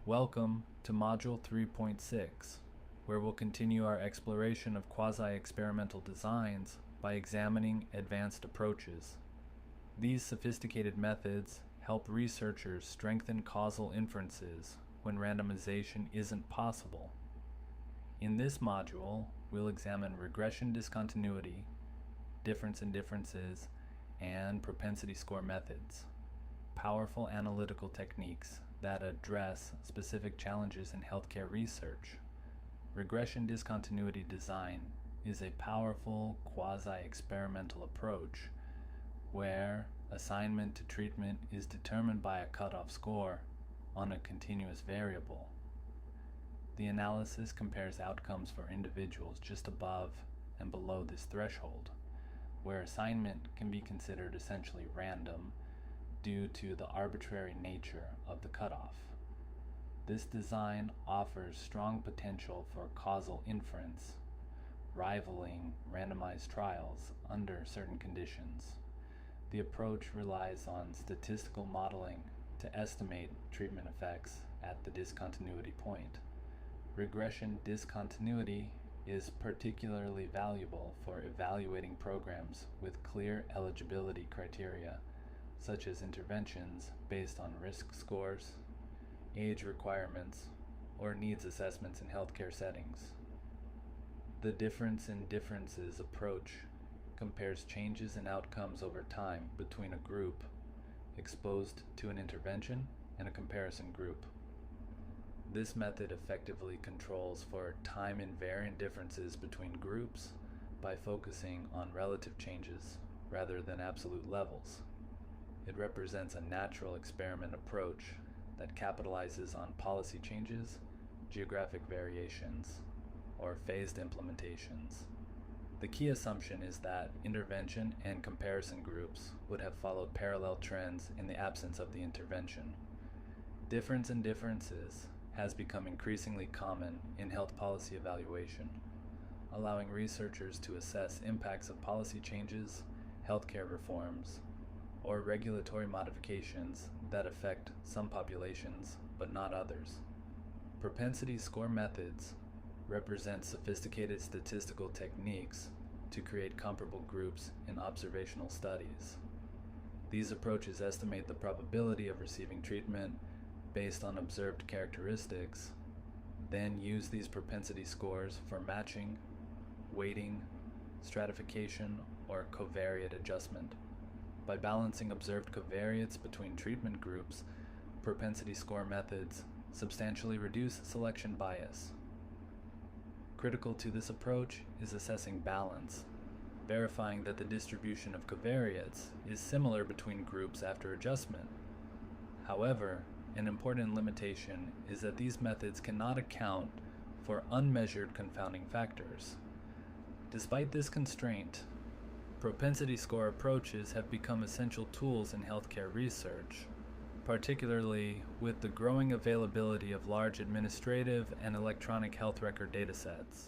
Welcome to Module 3.6, where we'll continue our exploration of quasi-experimental designs by examining advanced approaches. These sophisticated methods help researchers strengthen causal inferences when randomization isn't possible. In this module, we'll examine regression discontinuity, difference in differences, and propensity score methods, powerful analytical techniques that address specific challenges in healthcare research. Regression discontinuity design is a powerful quasi-experimental approach where assignment to treatment is determined by a cutoff score on a continuous variable. The analysis compares outcomes for individuals just above and below this threshold, where assignment can be considered essentially random due to the arbitrary nature of the cutoff. This design offers strong potential for causal inference, rivaling randomized trials under certain conditions. The approach relies on statistical modeling to estimate treatment effects at the discontinuity point. Regression discontinuity is particularly valuable for evaluating programs with clear eligibility criteria, such as interventions based on risk scores, age requirements, or needs assessments in healthcare settings. The difference in differences approach compares changes in outcomes over time between a group exposed to an intervention and a comparison group. This method effectively controls for time-invariant differences between groups by focusing on relative changes rather than absolute levels. It represents a natural experiment approach that capitalizes on policy changes, geographic variations, or phased implementations. The key assumption is that intervention and comparison groups would have followed parallel trends in the absence of the intervention. Difference in differences has become increasingly common in health policy evaluation, allowing researchers to assess impacts of policy changes, healthcare reforms, or regulatory modifications that affect some populations but not others. Propensity score methods represent sophisticated statistical techniques to create comparable groups in observational studies. These approaches estimate the probability of receiving treatment based on observed characteristics, then use these propensity scores for matching, weighting, stratification, or covariate adjustment. By balancing observed covariates between treatment groups, propensity score methods substantially reduce selection bias. Critical to this approach is assessing balance, verifying that the distribution of covariates is similar between groups after adjustment. However, an important limitation is that these methods cannot account for unmeasured confounding factors. Despite this constraint, propensity score approaches have become essential tools in healthcare research, particularly with the growing availability of large administrative and electronic health record datasets.